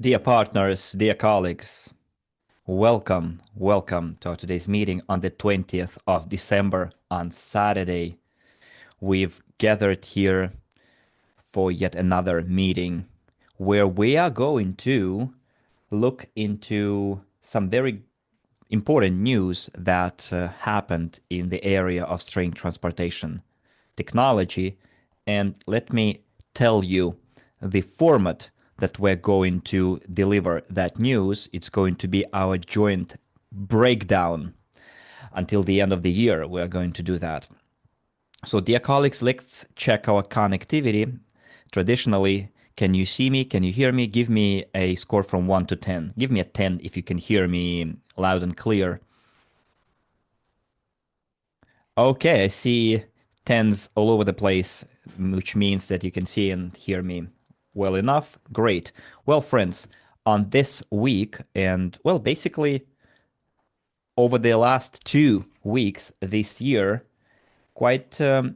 Dear partners, dear colleagues, welcome to our today's meeting on the 20th of December on Saturday. We've gathered here for yet another meeting where we are going to look into some very important news that happened in the area of string transportation technology. And let me tell you the format that we're going to deliver that news. It's going to be our joint breakdown until the end of the year. We're going to do that. So, dear colleagues, let's check our connectivity. Traditionally, can you see me? Can you hear me? Give me a score from 1 to 10. Give me a 10 if you can hear me loud and clear. Okay, I see tens all over the place, which means that you can see and hear me well enough. Great. Well, friends, on this week, and well, basically over the last 2 weeks this year, quite a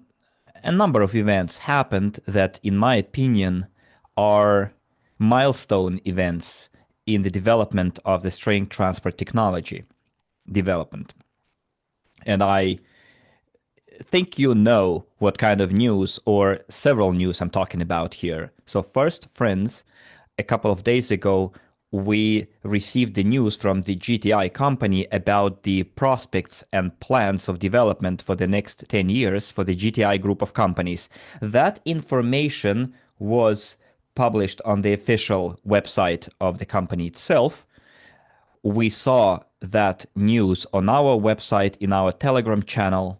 number of events happened that, in my opinion, are milestone events in the development of the string transport technology development. And I think you know what kind of news or several news I'm talking about here. So first, friends, a couple of days ago, we received the news from the GTI company about the prospects and plans of development for the next 10 years for the GTI group of companies. That information was published on the official website of the company itself. We saw that news on our website, in our Telegram channel.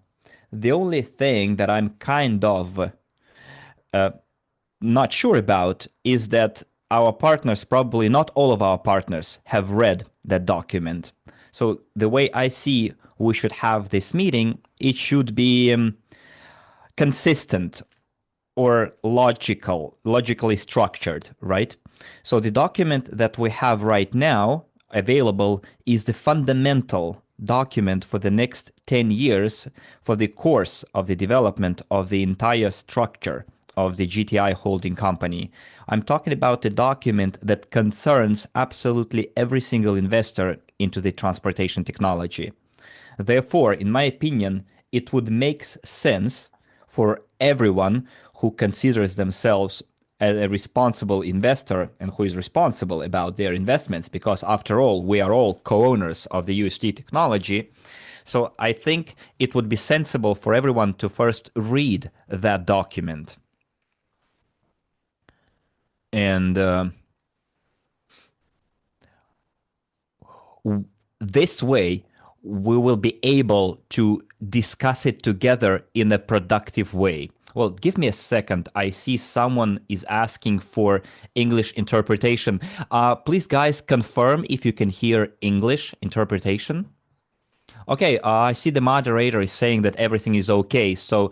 The only thing that I'm kind of not sure about is that our partners, probably not all of our partners, have read that document. So the way I see we should have this meeting, it should be consistent or logically structured, right? So the document that we have right now available is the fundamental document for the next 10 years for the course of the development of the entire structure of the GTI holding company. I'm talking about a document that concerns absolutely every single investor into the transportation technology. Therefore, in my opinion, it would make sense for everyone who considers themselves a responsible investor and who is responsible about their investments, because after all, we are all co-owners of the uST technology. So I think it would be sensible for everyone to first read that document. And this way, we will be able to discuss it together in a productive way. Well, give me a second. I see someone is asking for English interpretation. Please, guys, confirm if you can hear English interpretation. Okay, I see the moderator is saying that everything is okay. So,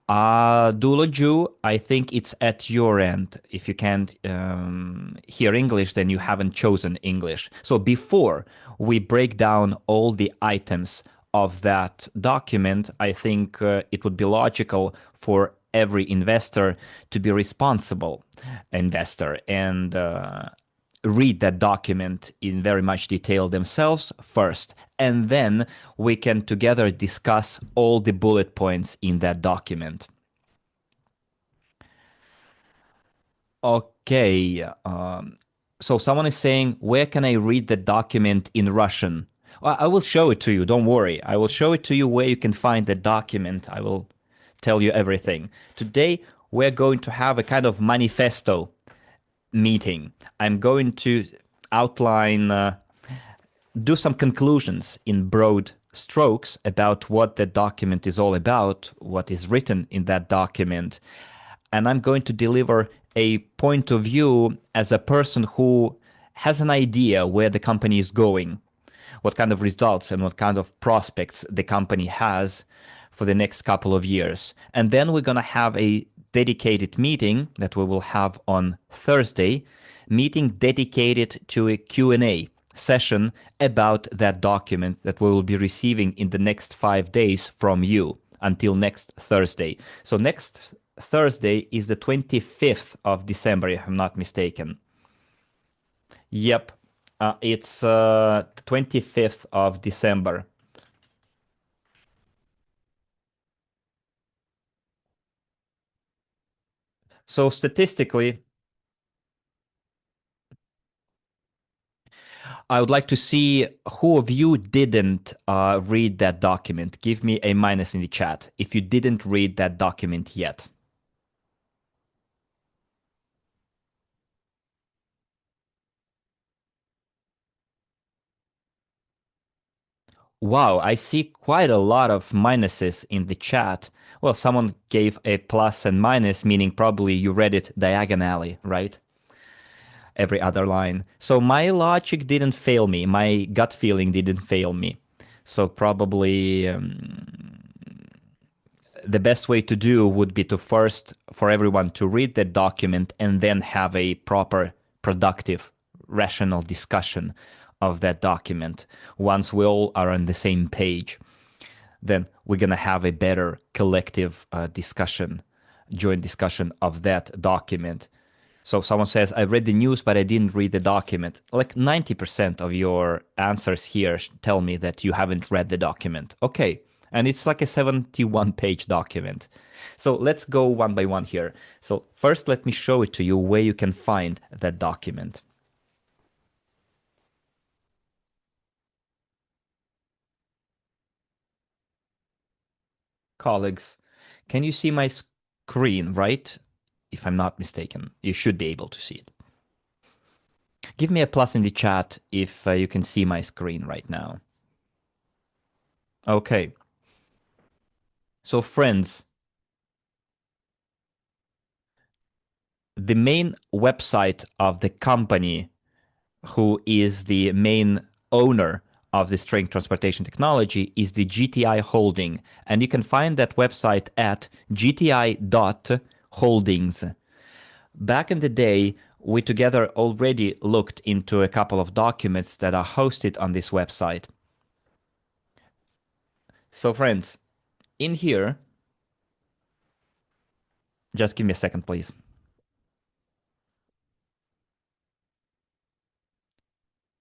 Dulaju, I think it's at your end. If you can't hear English, then you haven't chosen English. So before we break down all the items of that document, I think it would be logical for every investor to be responsible investor and read that document in very much detail themselves first, and then we can together discuss all the bullet points in that document. Okay, so someone is saying, where can I read the document in Russian? Well, I will show it to you, don't worry. I will show it to you where you can find the document. I will tell you everything. Today, we're going to have a kind of manifesto meeting. I'm going to outline, do some conclusions in broad strokes about what the document is all about, what is written in that document. And I'm going to deliver a point of view as a person who has an idea where the company is going, what kind of results and what kind of prospects the company has for the next couple of years. And then we're going to have a dedicated meeting that we will have on Thursday, meeting dedicated to a Q&A session about that document that we will be receiving in the next 5 days from you until next Thursday. So next Thursday is the 25th of December, if I'm not mistaken. Yep. It's 25th of December. So statistically, I would like to see who of you didn't read that document. Give me a minus in the chat if you didn't read that document yet. Wow, I see quite a lot of minuses in the chat. Well, someone gave a plus and minus, meaning probably you read it diagonally, right? Every other line. So my logic didn't fail me. My gut feeling didn't fail me. So probably the best way to do would be to first for everyone to read the document and then have a proper, productive, rational discussion of that document. Once we all are on the same page, then we're going to have a better collective discussion, joint discussion of that document. So someone says, I read the news, but I didn't read the document. Like 90% of your answers here tell me that you haven't read the document. Okay. And it's like a 71-page document. So let's go one by one here. So first, let me show it to you where you can find that document. Colleagues, can you see my screen, right? If I'm not mistaken, you should be able to see it. Give me a plus in the chat if you can see my screen right now. Okay. So friends, the main website of the company who is the main owner of the string transportation technology is the GTI holding. And you can find that website at gti.holdings. Back in the day, we together already looked into a couple of documents that are hosted on this website. So friends, in here, just give me a second, please.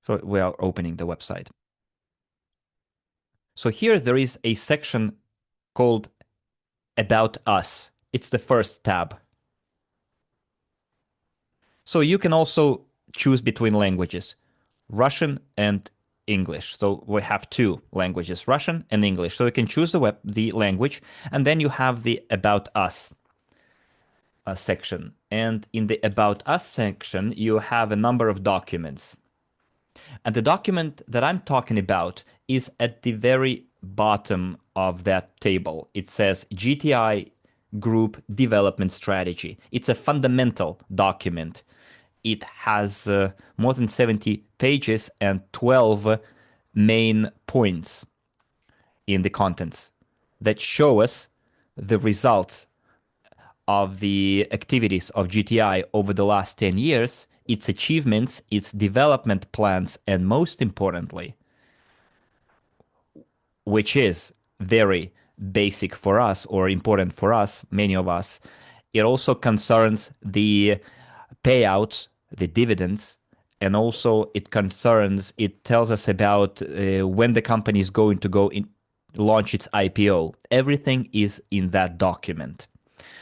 So we are opening the website. So here there is a section called About Us. It's the first tab. So you can also choose between languages, Russian and English. So we have two languages, Russian and English. So you can choose the language, and then you have the About Us section. And in the About Us section, you have a number of documents. And the document that I'm talking about is at the very bottom of that table. It says GTI Group Development Strategy. It's a fundamental document. It has more than 70 pages and 12 main points in the contents that show us the results of the activities of GTI over the last 10 years, its achievements, its development plans, and most importantly, which is very basic for us or important for us, many of us, it also concerns the payouts, the dividends, and also it tells us about when the company is going to launch its IPO. Everything is in that document.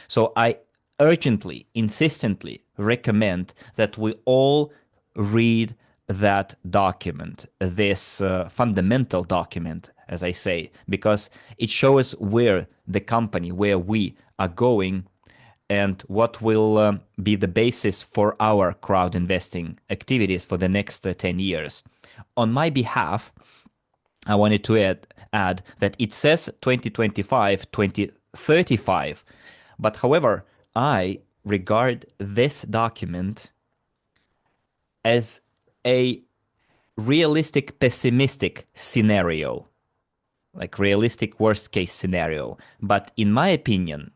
So I urgently, insistently recommend that we all read that document, this fundamental document, as I say, because it shows where the company, where we are going, and what will be the basis for our crowd investing activities for the next 10 years. On my behalf, I wanted to add that it says 2025, 2035, but however, I regard this document as a realistic pessimistic scenario, like realistic worst case scenario. But in my opinion,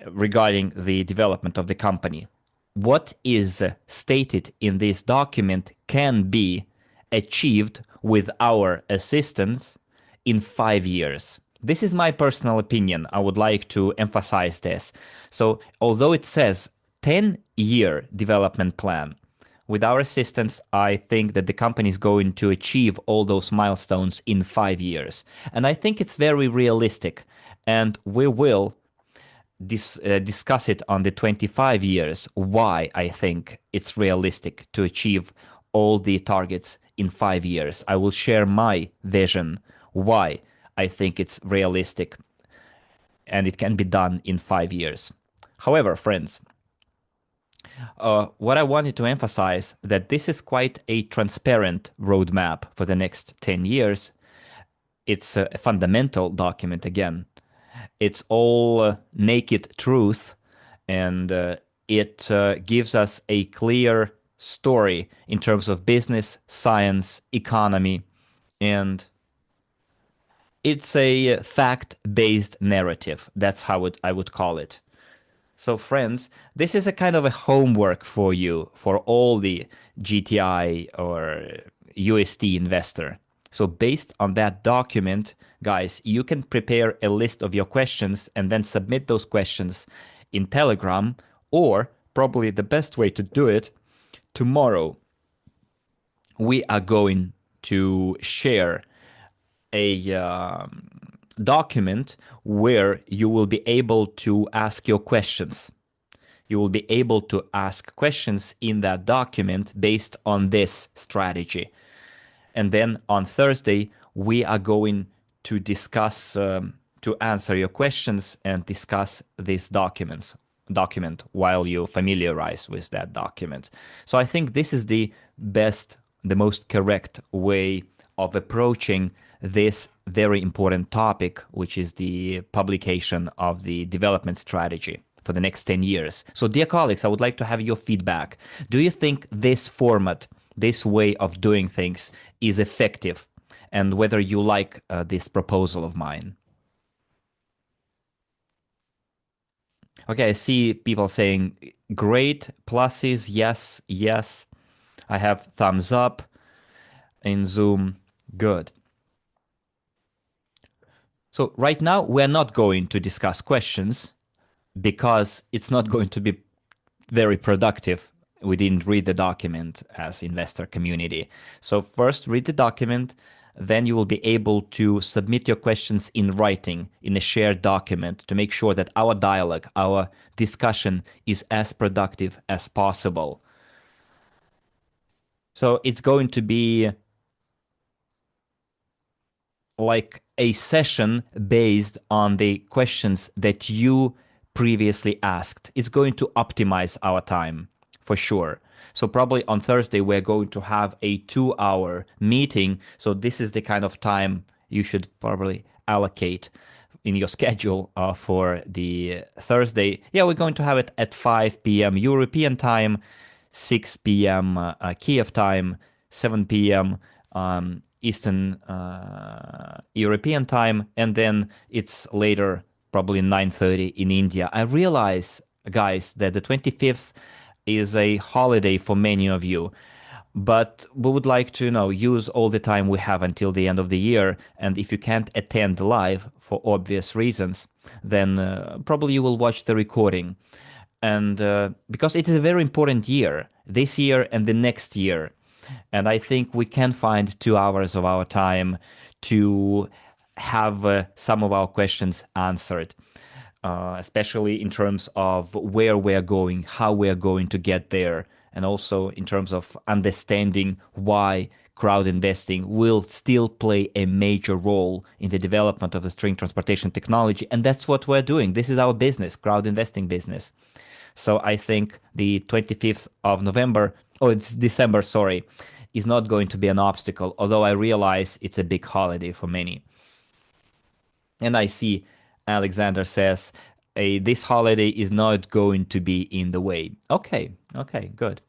regarding the development of the company, what is stated in this document can be achieved with our assistance in 5 years. This is my personal opinion. I would like to emphasize this. So, although it says 10-year development plan, with our assistance, I think that the company is going to achieve all those milestones in 5 years. And I think it's very realistic. And we will discuss it on the 25 years, why I think it's realistic to achieve all the targets in 5 years. I will share my vision, why I think it's realistic and it can be done in 5 years. However, friends, what I wanted to emphasize that this is quite a transparent roadmap for the next 10 years. It's a fundamental document again. It's all naked truth, and it gives us a clear story in terms of business, science, economy, and it's a fact-based narrative. That's how I would call it. So, friends, this is a kind of a homework for you, for all the GTI or uST investor. So, based on that document, guys, you can prepare a list of your questions and then submit those questions in Telegram, or probably the best way to do it, tomorrow we are going to share a document where you will be able to ask your questions. You will be able to ask questions in that document based on this strategy. And then on Thursday, we are going to discuss, to answer your questions and discuss these document while you familiarize with that document. So I think this is the best, the most correct way of approaching this very important topic, which is the publication of the development strategy for the next 10 years. So, dear colleagues, I would like to have your feedback. Do you think this format, this way of doing things is effective? And whether you like this proposal of mine? Okay, I see people saying great, pluses, yes, yes. I have thumbs up in Zoom. Good. So right now we're not going to discuss questions because it's not going to be very productive. We didn't read the document as investor community. So first read the document, then you will be able to submit your questions in writing in a shared document to make sure that our dialogue, our discussion is as productive as possible. So it's going to be like a session based on the questions that you previously asked. It's going to optimize our time for sure. So probably on Thursday, we're going to have a 2-hour meeting. So this is the kind of time you should probably allocate in your schedule for the Thursday. Yeah, we're going to have it at 5 p.m. European time, 6 p.m. Kiev time, 7 p.m. Eastern European time, and then it's later, probably 9:30 in India. I realize, guys, that the 25th is a holiday for many of you, but we would like to, use all the time we have until the end of the year. And if you can't attend live for obvious reasons, then probably you will watch the recording. And because it is a very important year, this year and the next year. And I think we can find 2 hours of our time to have some of our questions answered, especially in terms of where we're going, how we're going to get there, and also in terms of understanding why crowd investing will still play a major role in the development of the string transportation technology. And that's what we're doing. This is our business, crowd investing business. So I think the 25th of November, oh, it's December, sorry, is not going to be an obstacle, although I realize it's a big holiday for many. And I see Alexander says, this holiday is not going to be in the way. Okay, good.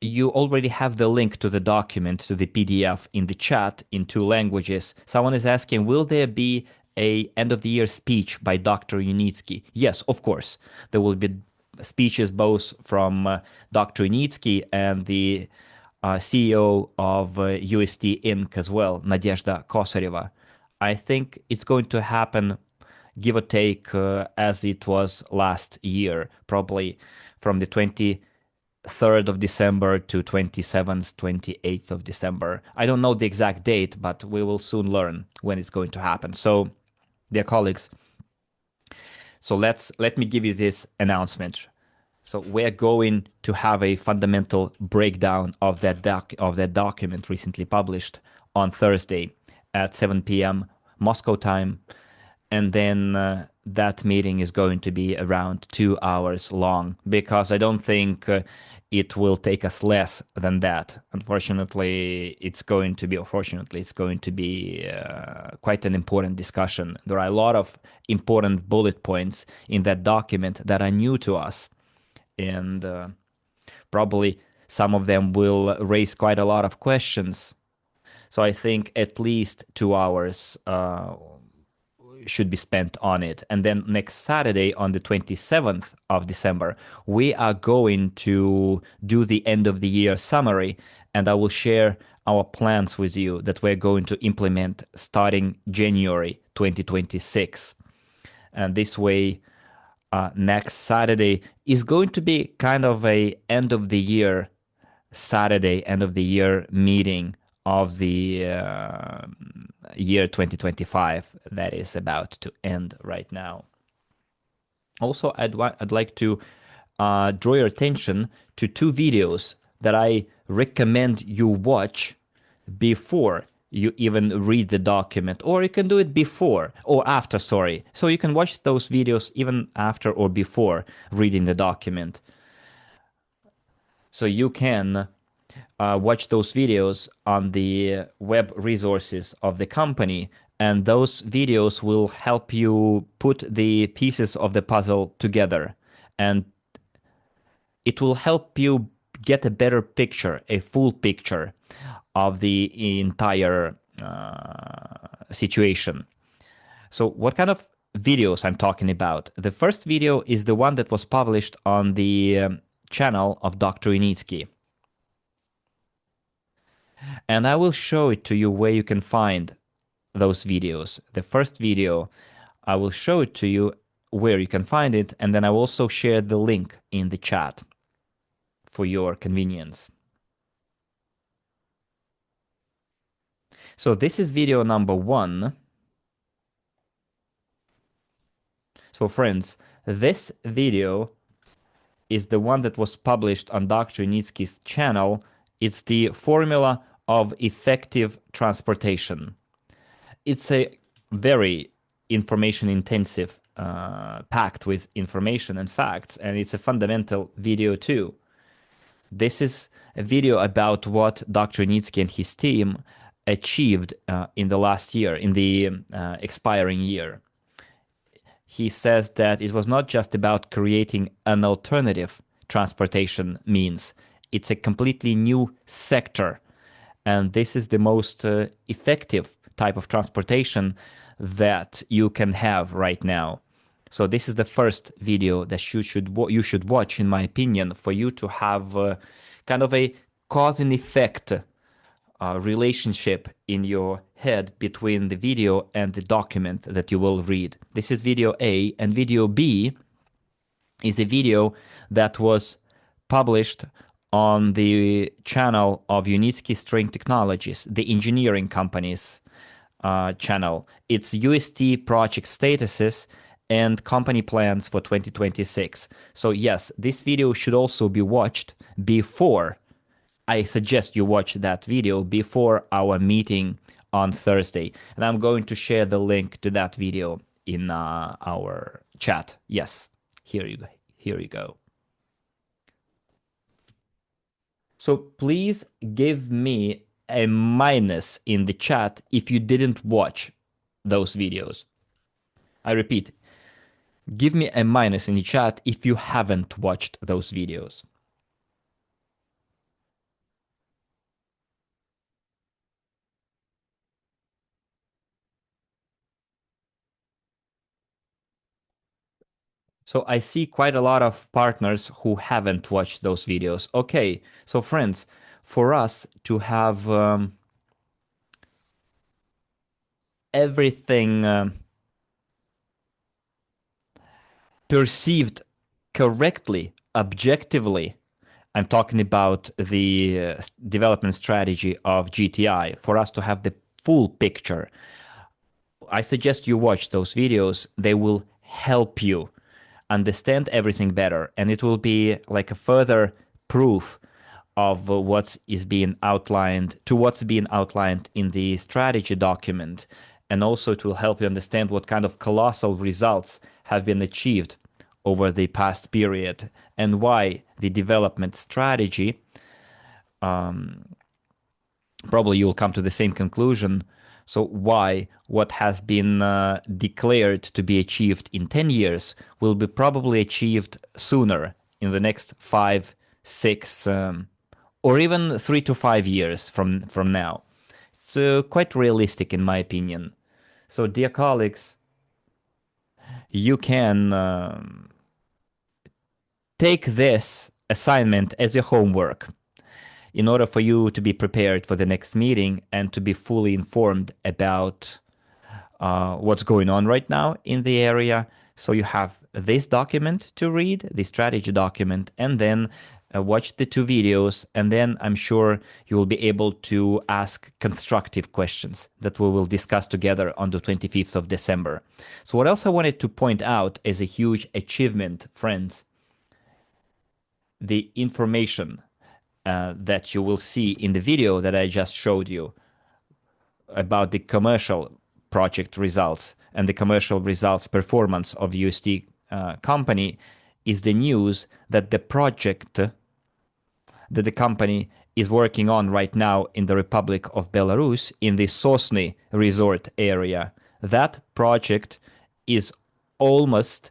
You already have the link to the document, to the PDF in the chat in 2 languages. Someone is asking, will there be a end of the year speech by Dr. Unitsky? Yes, of course. There will be speeches both from Dr. Unitsky and the CEO of uST Inc. as well, Nadezhda Kosareva. I think it's going to happen, give or take, as it was last year, probably from the 23rd of December to 27th, 28th of December. I don't know the exact date, but we will soon learn when it's going to happen. So, dear colleagues, so let me give you this announcement. So we're going to have a fundamental breakdown of that document recently published on Thursday at 7 p.m. Moscow time, and then that meeting is going to be around 2 hours long because I don't think it will take us less than that. Unfortunately, it's going to be quite an important discussion. There are a lot of important bullet points in that document that are new to us, and probably some of them will raise quite a lot of questions. So I think at least 2 hours should be spent on it. And then next Saturday, on the 27th of December, we are going to do the end of the year summary, and I will share our plans with you that we're going to implement starting January 2026. And this way, next Saturday is going to be kind of a end of the year Saturday, end of the year meeting of the year 2025 that is about to end right now. Also, I'd like to draw your attention to two videos that I recommend you watch before you even read the document, or you can do it before or after, sorry. So you can watch those videos even after or before reading the document. So you can watch those videos on the web resources of the company, and those videos will help you put the pieces of the puzzle together, and it will help you get a better picture, a full picture of the entire situation. So what kind of videos I'm talking about? The first video is the one that was published on the channel of Dr. Unitsky. And I will show it to you where you can find those videos. The first video, I will show it to you where you can find it, and then I will also share the link in the chat for your convenience. So this is video number 1. So friends, this video is the one that was published on Dr. Unitsky's channel. It's the formula of effective transportation. It's a very information intensive, packed with information and facts, and it's a fundamental video too. This is a video about what Dr. Unitsky and his team achieved in the last year, in the expiring year. He says that it was not just about creating an alternative transportation means, it's a completely new sector. And this is the most effective type of transportation that you can have right now. So this is the first video that you should watch, in my opinion, for you to have kind of a cause and effect relationship in your head between the video and the document that you will read. This is video A, and video B is a video that was published on the channel of Unitsky String Technologies, the engineering company's channel. It's uST project statuses and company plans for 2026. So yes, this video should also be watched before. I suggest you watch that video before our meeting on Thursday. And I'm going to share the link to that video in our chat. Yes, here you go. Here you go. So please give me a minus in the chat if you didn't watch those videos. I repeat, give me a minus in the chat if you haven't watched those videos. So I see quite a lot of partners who haven't watched those videos. Okay, so friends, for us to have everything perceived correctly objectively, I'm talking about the development strategy of GTI. For us to have the full picture, I suggest you watch those videos. They will help you understand everything better, and it will be like a further proof of what's being outlined in the strategy document, and also it will help you understand what kind of colossal results have been achieved over the past period and why the development strategy, probably you'll come to the same conclusion. So why what has been declared to be achieved in 10 years will be probably achieved sooner, in the next 5, 6, or even 3 to 5 years from now. It's quite realistic in my opinion. So dear colleagues, you can take this assignment as your homework in order for you to be prepared for the next meeting and to be fully informed about what's going on right now in the area. So you have this document to read, the strategy document, and then watch the 2 videos, and then I'm sure you will be able to ask constructive questions that we will discuss together on the 25th of December. So what else I wanted to point out as a huge achievement, friends, the information that you will see in the video that I just showed you about the commercial project results and the commercial results performance of uST company is the news that the project that the company is working on right now in the Republic of Belarus in the Sosny resort area. That project is almost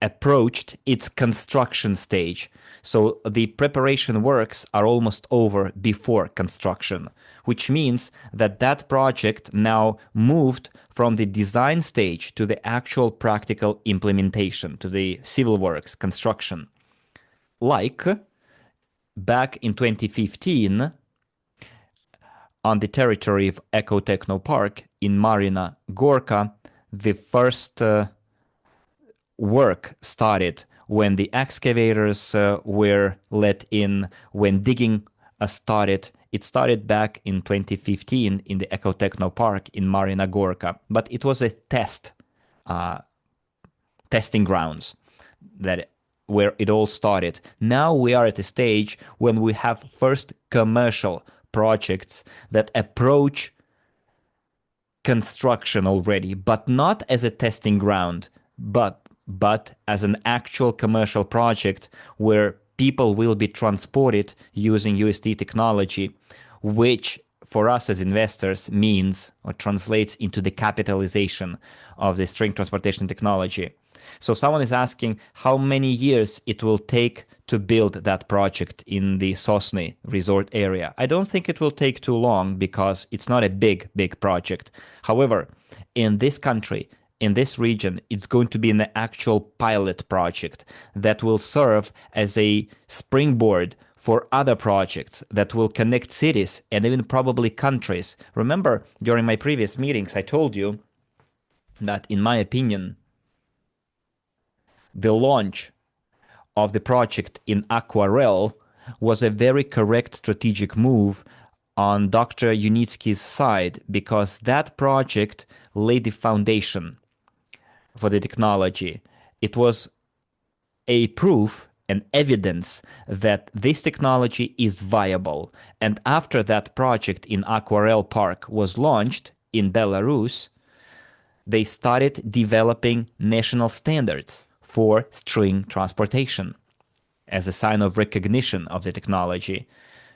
approached its construction stage. So the preparation works are almost over before construction, which means that that project now moved from the design stage to the actual practical implementation, to the civil works construction. Like back in 2015, on the territory of Eco Techno Park in Marina Gorka, the first work started when the excavators were let in, when digging started. It started back in 2015 in the Ecotechno Park in Marina Gorka, but it was a testing grounds that where it all started. Now we are at a stage when we have first commercial projects that approach construction already, but not as a testing ground, but as an actual commercial project where people will be transported using uST technology, which for us as investors means or translates into the capitalization of the string transportation technology. So someone is asking how many years it will take to build that project in the Sosny resort area. I don't think it will take too long because it's not a big project. However, in this country, in this region, it's going to be an actual pilot project that will serve as a springboard for other projects that will connect cities and even probably countries. Remember, during my previous meetings, I told you that, in my opinion, the launch of the project in Aquarel was a very correct strategic move on Dr. Unitsky's side, because that project laid the foundation for the technology. It was a proof and evidence that this technology is viable. And after that project in Aquarel Park was launched in Belarus, they started developing national standards for string transportation as a sign of recognition of the technology.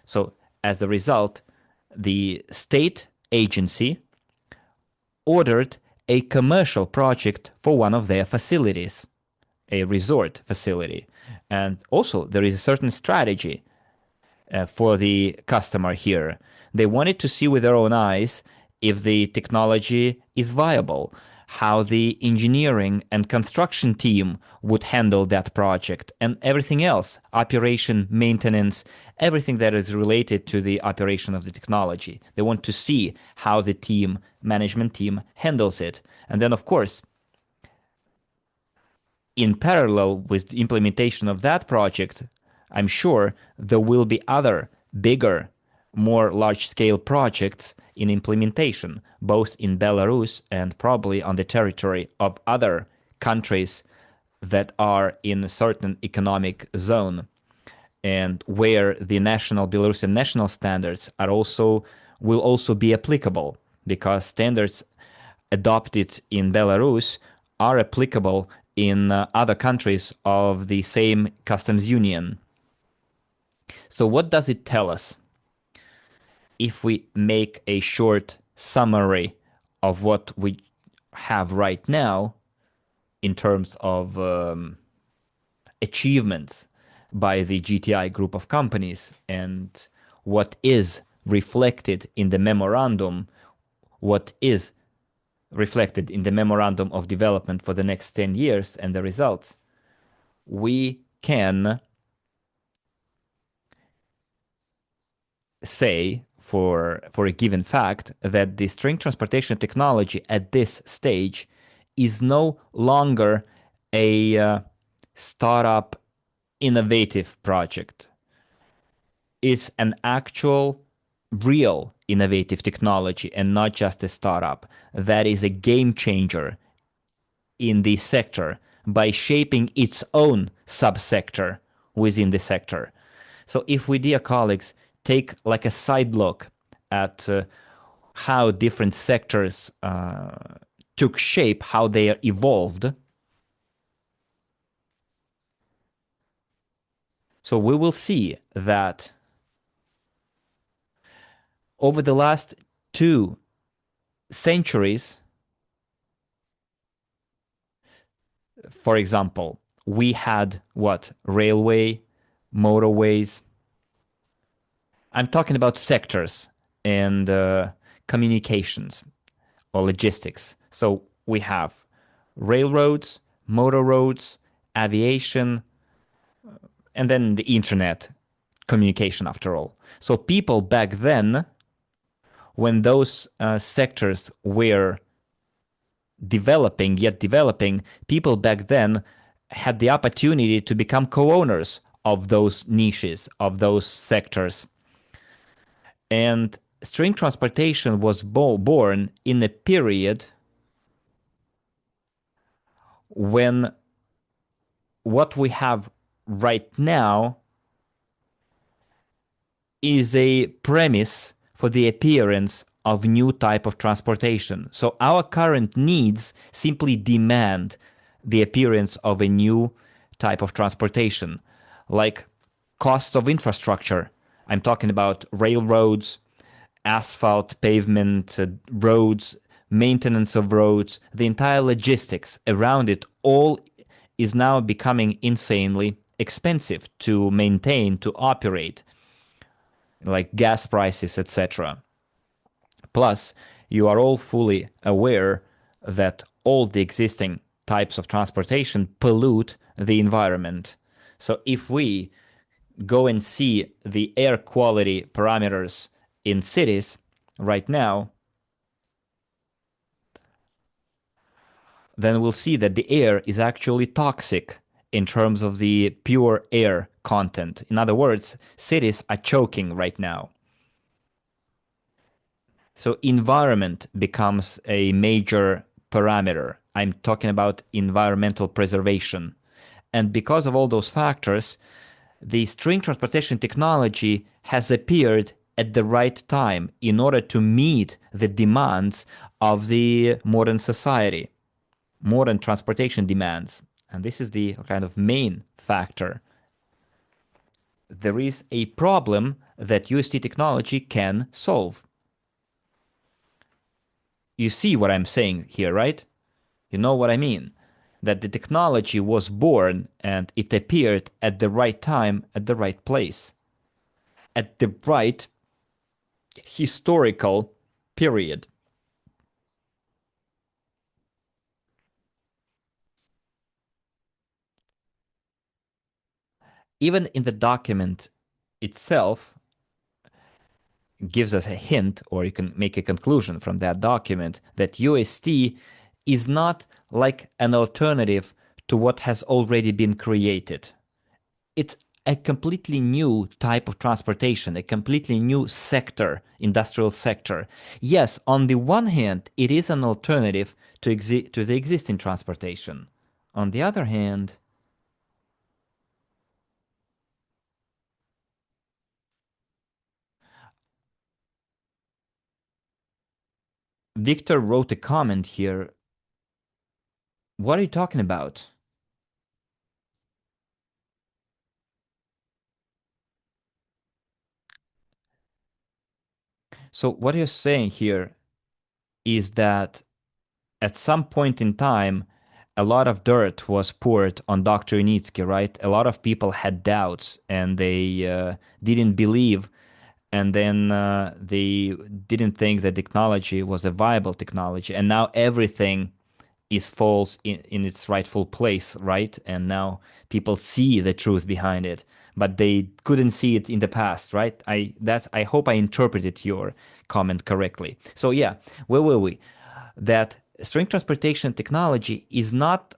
So as a result, the state agency ordered a commercial project for one of their facilities, a resort facility. And also there is a certain strategy for the customer here. They wanted to see with their own eyes if the technology is viable, how the engineering and construction team would handle that project, and everything else, operation, maintenance, everything that is related to the operation of the technology. They want to see how the management team handles it. And then, of course, in parallel with the implementation of that project, I'm sure there will be other bigger, more large-scale projects in implementation, both in Belarus and probably on the territory of other countries that are in a certain economic zone, and where the national Belarusian national standards will also be applicable, because standards adopted in Belarus are applicable in other countries of the same customs union. So what does it tell us? If we make a short summary of what we have right now in terms of achievements by the GTI group of companies and what is reflected in the memorandum, what is reflected in the memorandum of development for the next 10 years and the results, we can say for a given fact that the string transportation technology at this stage is no longer a startup innovative project. It's an actual real innovative technology and not just a startup that is a game changer in the sector by shaping its own subsector within the sector. So if we, dear colleagues, take like a side look at how different sectors took shape, how they are evolved, so we will see that over the last 2 centuries, for example, we had what? Railway, motorways. I'm talking about sectors and communications or logistics. So we have railroads, motor roads, aviation, and then the internet communication after all. So people back then, when those sectors were developing, people back then had the opportunity to become co-owners of those niches, of those sectors. And string transportation was born in a period when what we have right now is a premise for the appearance of new type of transportation. So our current needs simply demand the appearance of a new type of transportation, like cost of infrastructure. I'm talking about railroads, asphalt, pavement, roads, maintenance of roads, the entire logistics around it all is now becoming insanely expensive to maintain, to operate, like gas prices, etc. Plus, you are all fully aware that all the existing types of transportation pollute the environment. So if we go and see the air quality parameters in cities right now, then we'll see that the air is actually toxic in terms of the pure air content. In other words, cities are choking right now. So environment becomes a major parameter. I'm talking about environmental preservation. And because of all those factors, the string transportation technology has appeared at the right time in order to meet the demands of the modern society, modern transportation demands. And this is the kind of main factor. There is a problem that uST technology can solve. You see what I'm saying here, right? You know what I mean? That the technology was born and it appeared at the right time, at the right place, at the right historical period. Even in the document itself gives us a hint, or you can make a conclusion from that document, that uST is not like an alternative to what has already been created. It's a completely new type of transportation, a completely new sector, industrial sector. Yes, on the one hand, it is an alternative to the existing transportation. On the other hand, Victor wrote a comment here. What are you talking about? So what you're saying here is that at some point in time, a lot of dirt was poured on Dr. Unitsky, right? A lot of people had doubts and they didn't believe, and then they didn't think that technology was a viable technology. And now everything is falls in its rightful place, right? And now people see the truth behind it, but they couldn't see it in the past, right? I hope I interpreted your comment correctly. So yeah, where were we? That string transportation technology is not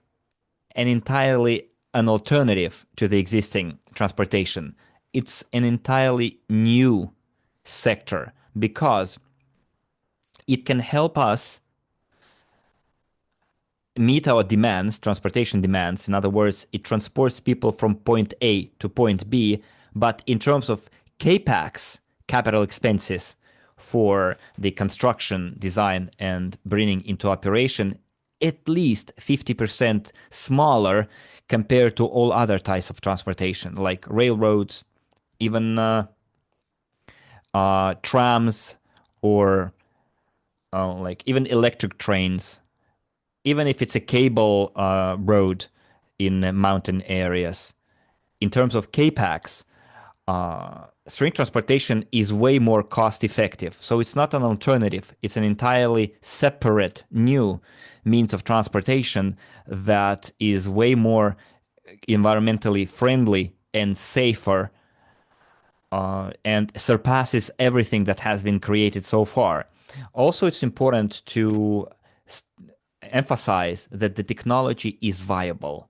an entirely an alternative to the existing transportation. It's an entirely new sector because it can help us meet our demands, transportation demands. In other words, it transports people from point A to point B, but in terms of CAPEX, capital expenses for the construction, design, and bringing into operation, at least 50% smaller compared to all other types of transportation, like railroads, even trams, or like even electric trains, even if it's a cable road in mountain areas. In terms of CAPEX, string transportation is way more cost effective. So it's not an alternative. It's an entirely separate new means of transportation that is way more environmentally friendly and safer, and surpasses everything that has been created so far. Also, it's important to emphasize that the technology is viable,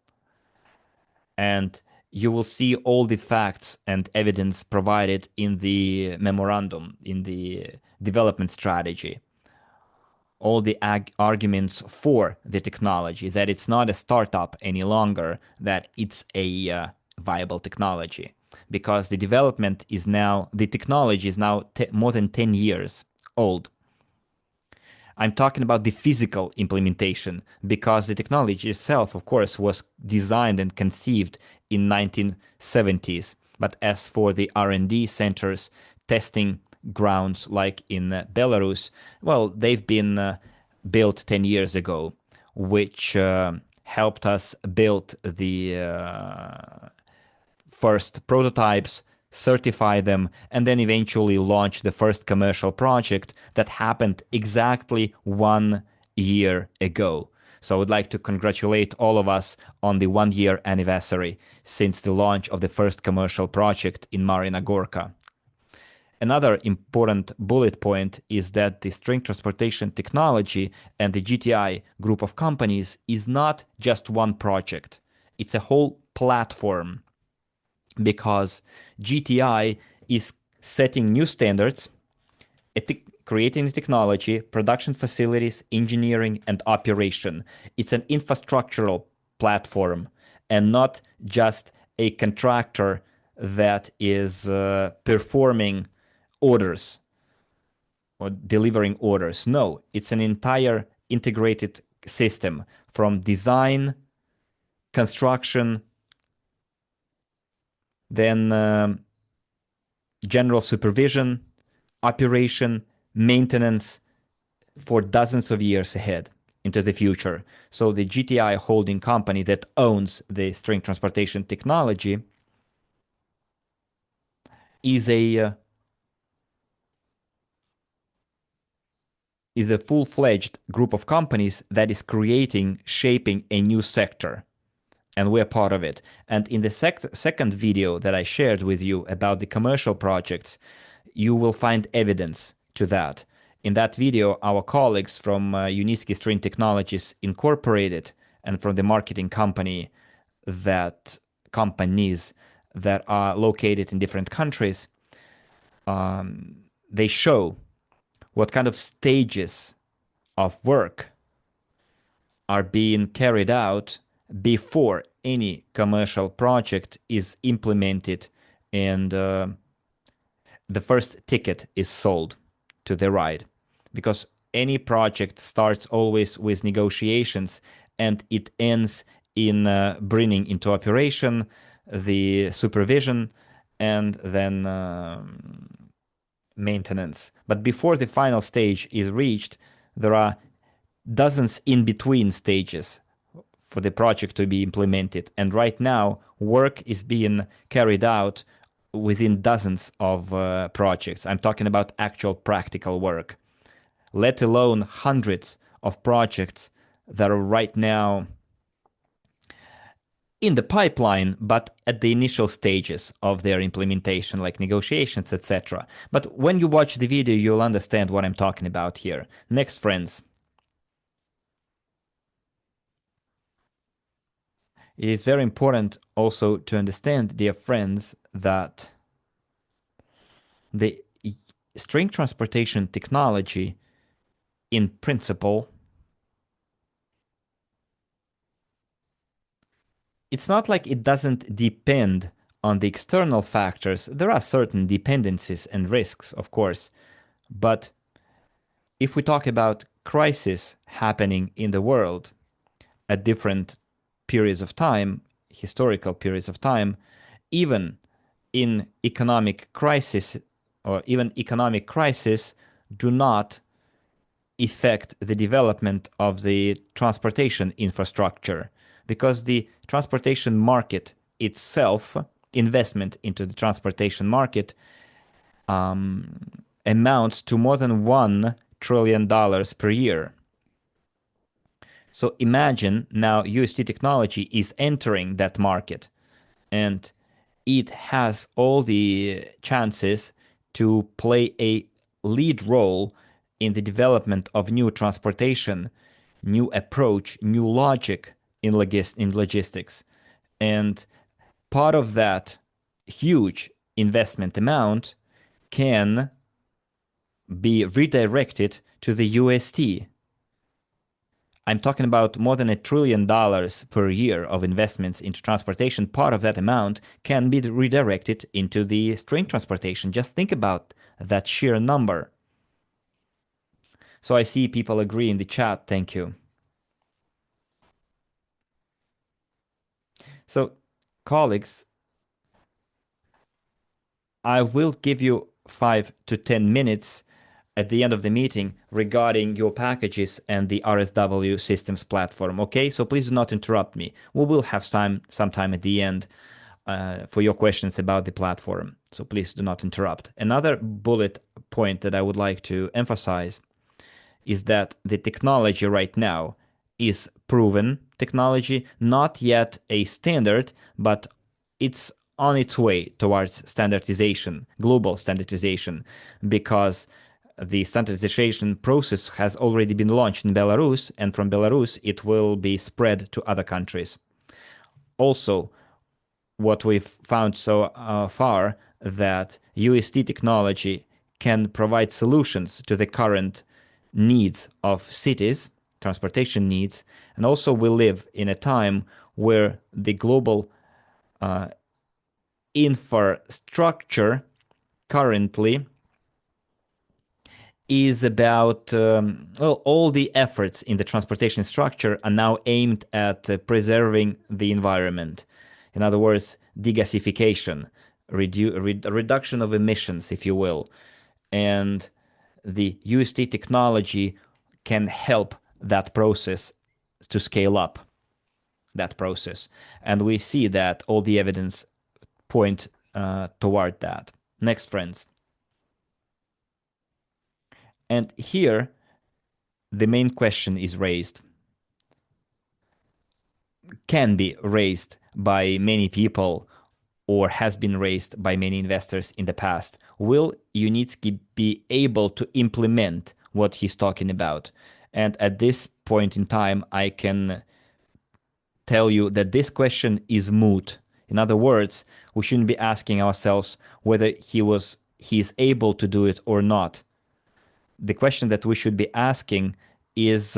and you will see all the facts and evidence provided in the memorandum, in the development strategy, all the arguments for the technology, that it's not a startup any longer, that it's a viable technology. Because the technology is now more than 10 years old. I'm talking about the physical implementation because the technology itself, of course, was designed and conceived in 1970s. But as for the R&D centers, testing grounds like in Belarus, well, they've been built 10 years ago, which helped us build the first prototypes, certify them, and then eventually launch the first commercial project that happened exactly 1 year ago. So I would like to congratulate all of us on the 1 year anniversary since the launch of the first commercial project in Marina Gorka. Another important bullet point is that the string transportation technology and the GTI group of companies is not just one project. It's a whole platform because GTI is setting new standards, creating the technology, production facilities, engineering, and operation. It's an infrastructural platform and not just a contractor that is performing orders or delivering orders. No, it's an entire integrated system from design, construction, then general supervision, operation, maintenance for dozens of years ahead into the future. So the GTI holding company that owns the string transportation technology is a full-fledged group of companies that is creating, shaping a new sector, and we're part of it. And in the second video that I shared with you about the commercial projects, you will find evidence to that. In that video, our colleagues from Unitsky String Technologies Incorporated and from the marketing that companies that are located in different countries, they show what kind of stages of work are being carried out before any commercial project is implemented and the first ticket is sold to the ride. Because any project starts always with negotiations and it ends in bringing into operation the supervision and then maintenance. But before the final stage is reached, there are dozens in between stages for the project to be implemented. And right now, work is being carried out within dozens of projects. I'm talking about actual practical work, let alone hundreds of projects that are right now in the pipeline, but at the initial stages of their implementation, like negotiations, etc. But when you watch the video, you'll understand what I'm talking about here. Next, friends. It is very important also to understand, dear friends, that the string transportation technology, in principle, it's not like it doesn't depend on the external factors. There are certain dependencies and risks, of course. But if we talk about crisis happening in the world at different periods of time, historical periods of time, even in economic crisis or even economic crisis do not affect the development of the transportation infrastructure, because the transportation market itself, investment into the transportation market, amounts to more than $1 trillion per year. So imagine now uST technology is entering that market, and it has all the chances to play a lead role in the development of new transportation, new approach, new logic in logistics. And part of that huge investment amount can be redirected to the uST. I'm talking about more than $1 trillion per year of investments into transportation. Part of that amount can be redirected into the string transportation. Just think about that sheer number. So I see people agree in the chat. Thank you. So, colleagues, I will give you 5 to 10 minutes at the end of the meeting regarding your packages and the RSW systems platform. Okay, so please do not interrupt me. We will have some time at the end for your questions about the platform. So please do not interrupt. Another bullet point that I would like to emphasize is that the technology right now is proven technology, not yet a standard, but it's on its way towards standardization, global standardization, because the standardization process has already been launched in Belarus, and from Belarus it will be spread to other countries. Also, what we've found so far, that uST technology can provide solutions to the current needs of cities, transportation needs, and also we live in a time where the global infrastructure currently is about, well, all the efforts in the transportation structure are now aimed at preserving the environment. In other words, degasification, reduction of emissions, if you will. And the uST technology can help that process to scale up that process. And we see that all the evidence point toward that. Next, friends. And here, the main question is raised, can be raised by many people, or has been raised by many investors in the past. Will Unitsky be able to implement what he's talking about? And at this point in time, I can tell you that this question is moot. In other words, we shouldn't be asking ourselves whether he is able to do it or not. The question that we should be asking is,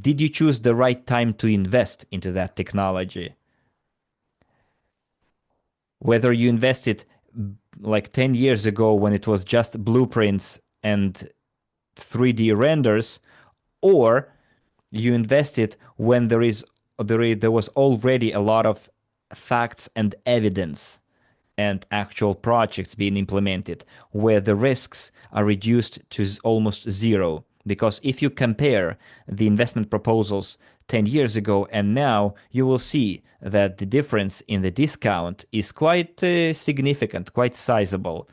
did you choose the right time to invest into that technology? Whether you invested like 10 years ago when it was just blueprints and 3D renders, or you invested when there was already a lot of facts and evidence and actual projects being implemented where the risks are reduced to almost zero. Because if you compare the investment proposals 10 years ago and now, you will see that the difference in the discount is quite significant, quite sizable.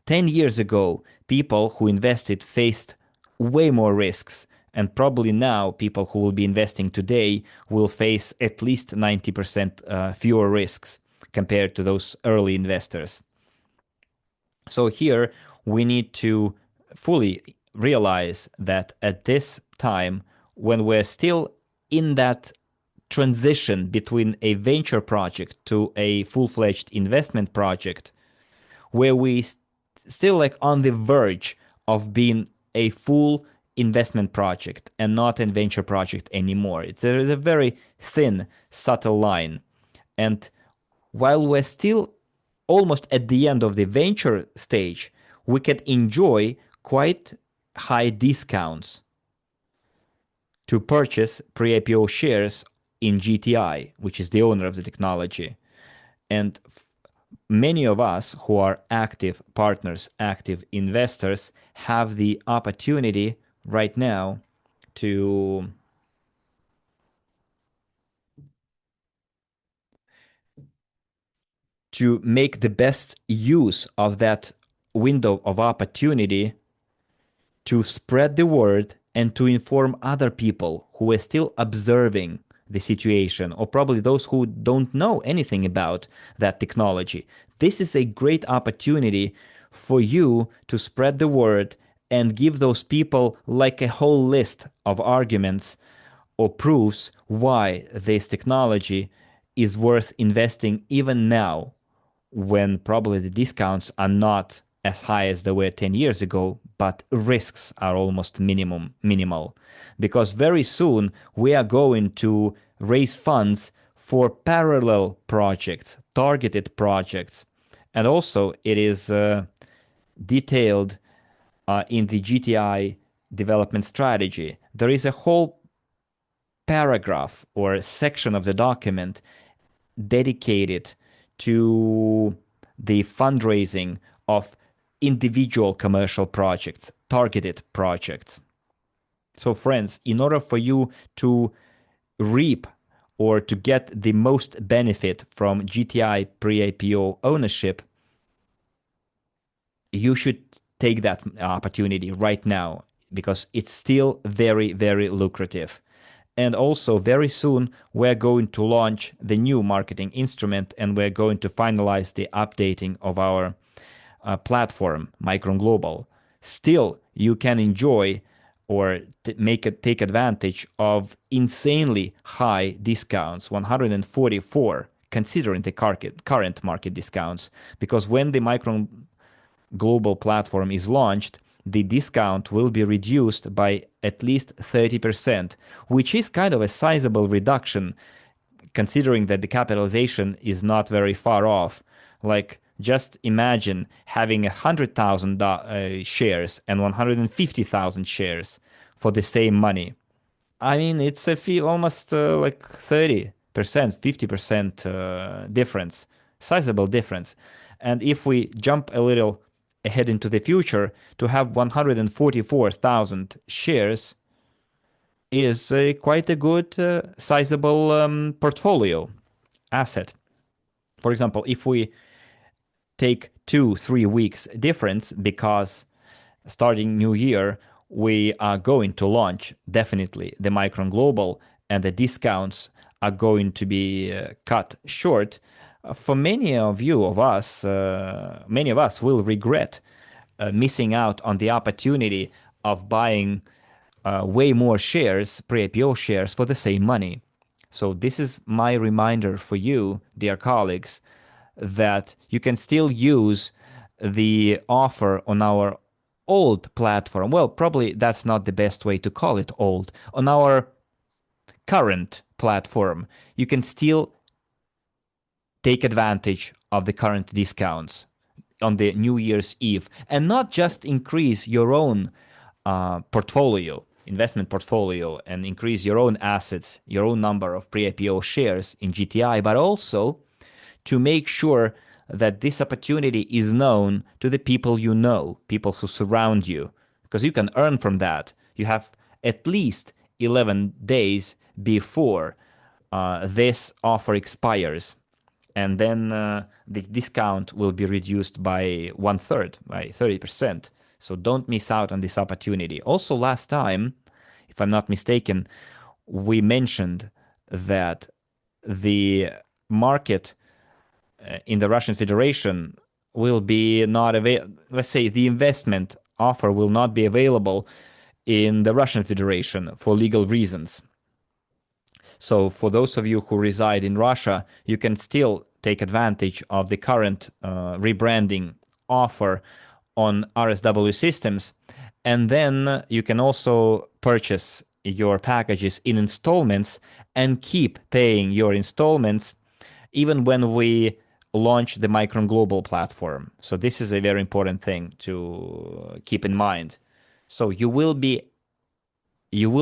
10 years ago, people who invested faced way more risks. And probably now, people who will be investing today will face at least 90% fewer risks compared to those early investors. So here we need to fully realize that at this time, when we're still in that transition between a venture project to a full-fledged investment project, where we still like on the verge of being a full investment project and not a venture project anymore. It's a very thin, subtle line. And while we're still almost at the end of the venture stage, we can enjoy quite high discounts to purchase pre-IPO shares in GTI, which is the owner of the technology. And many of us who are active partners, active investors, have the opportunity right now to make the best use of that window of opportunity to spread the word and to inform other people who are still observing the situation, or probably those who don't know anything about that technology. This is a great opportunity for you to spread the word and give those people like a whole list of arguments or proofs why this technology is worth investing even now, when probably the discounts are not as high as they were 10 years ago, but risks are almost minimal. Because very soon we are going to raise funds for parallel projects, targeted projects. And also it is detailed in the GTI development strategy. There is a whole paragraph or section of the document dedicated to the fundraising of individual commercial projects, targeted projects. So friends, in order for you to reap or to get the most benefit from GTI pre-IPO ownership, you should take that opportunity right now because it's still very, very lucrative. And also very soon we're going to launch the new marketing instrument, and we're going to finalize the updating of our platform, Micron Global. Still, you can enjoy or take advantage of insanely high discounts, 144, considering the current market discounts. Because when the Micron Global platform is launched, the discount will be reduced by at least 30%, which is kind of a sizable reduction considering that the capitalization is not very far off. Like, just imagine having 100,000 shares and 150,000 shares for the same money. I mean, it's a fee almost like 30%, 50% difference, sizable difference. And if we jump a little ahead into the future, to have 144,000 shares is quite a good, sizable portfolio asset. For example, if we take 2-3 weeks difference, because starting new year, we are going to launch definitely the Micron Global, and the discounts are going to be cut short. For many of us will regret missing out on the opportunity of buying way more shares, pre-IPO shares, for the same money. So this is my reminder for you, dear colleagues, that you can still use the offer on our old platform. Well, probably that's not the best way to call it old. On our current platform, you can still take advantage of the current discounts on the New Year's Eve and not just increase your own portfolio, investment portfolio, and increase your own assets, your own number of pre-IPO shares in GTI, but also to make sure that this opportunity is known to the people you know, people who surround you, because you can earn from that. You have at least 11 days before this offer expires, and then the discount will be reduced by one third, by 30%. So don't miss out on this opportunity. Also, last time, if I'm not mistaken, we mentioned that the market in the Russian Federation will be not available. Let's say the investment offer will not be available in the Russian Federation for legal reasons. So for those of you who reside in Russia, you can still take advantage of the current rebranding offer on RSW systems. And then you can also purchase your packages in installments and keep paying your installments even when we launch the Micron Global platform. So this is a very important thing to keep in mind. So you will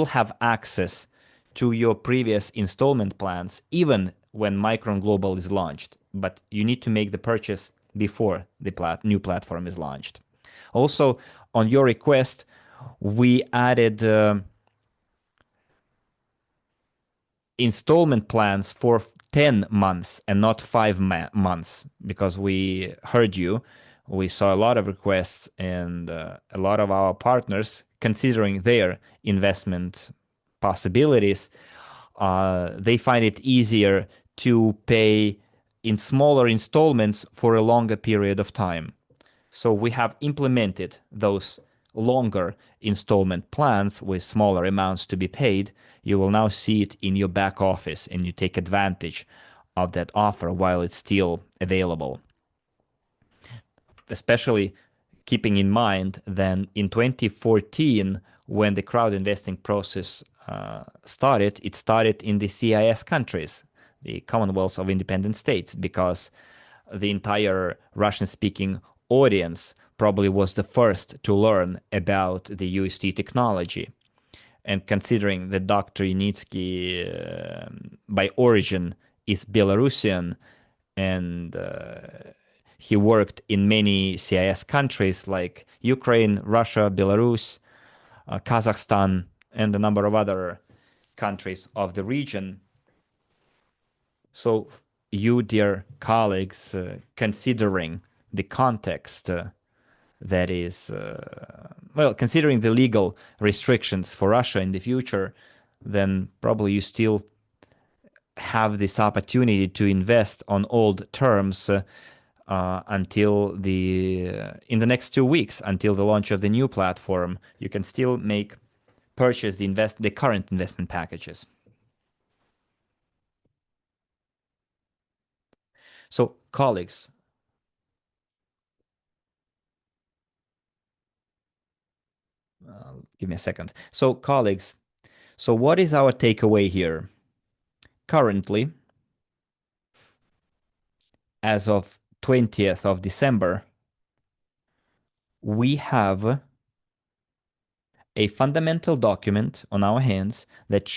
have access to your previous installment plans even when Micron Global is launched, but you need to make the purchase before the new platform is launched. Also, on your request, we added installment plans for 10 months and not 5 months because we heard you. We saw a lot of requests and a lot of our partners considering their investment possibilities. They find it easier to pay in smaller installments for a longer period of time. So we have implemented those longer installment plans with smaller amounts to be paid. You will now see it in your back office and you take advantage of that offer while it's still available. Especially keeping in mind that in 2014, when the crowd investing process started, it started in the CIS countries, the Commonwealth of Independent States, because the entire Russian-speaking audience probably was the first to learn about the uST technology. And considering that Dr. Yanitsky by origin is Belarusian and he worked in many CIS countries like Ukraine, Russia, Belarus, Kazakhstan, and a number of other countries of the region. So you, dear colleagues, considering the context that is, well, considering the legal restrictions for Russia in the future, then probably you still have this opportunity to invest on old terms until in the next 2 weeks, until the launch of the new platform. You can still purchase the current investment packages. So, colleagues, give me a second. So, colleagues, so what is our takeaway here? Currently, as of 20th of December, we have a fundamental document on our hands that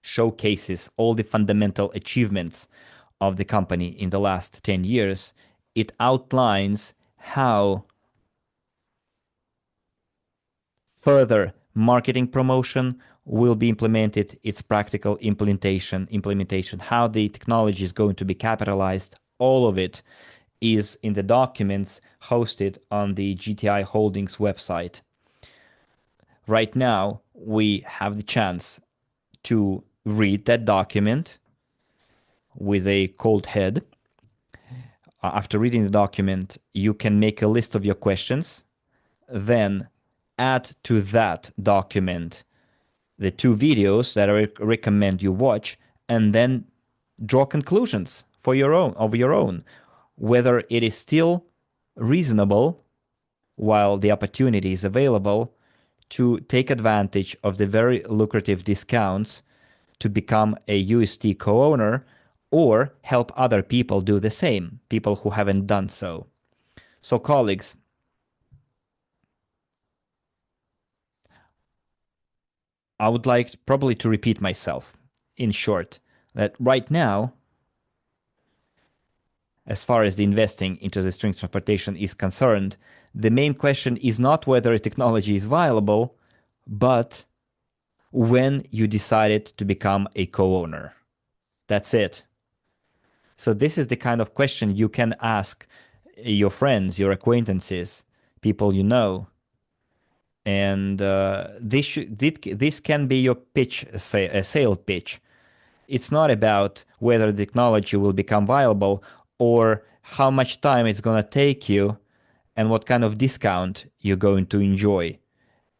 showcases all the fundamental achievements of the company in the last 10 years. It outlines how further marketing promotion will be implemented, its practical implementation, how the technology is going to be capitalized. All of it is in the documents hosted on the GTI Holdings website. Right now, we have the chance to read that document with a cold head. After reading the document, you can make a list of your questions, then add to that document the 2 videos that I recommend you watch, and then draw conclusions for your own, whether it is still reasonable while the opportunity is available to take advantage of the very lucrative discounts to become a uST co-owner or help other people do the same, people who haven't done so. So colleagues, I would like probably to repeat myself in short that right now, as far as the investing into the string transportation is concerned, the main question is not whether a technology is viable, but when you decided to become a co-owner. That's it. So this is the kind of question you can ask your friends, your acquaintances, people you know. And this can be your pitch, say, a sale pitch. It's not about whether the technology will become viable or how much time it's going to take you and what kind of discount you're going to enjoy.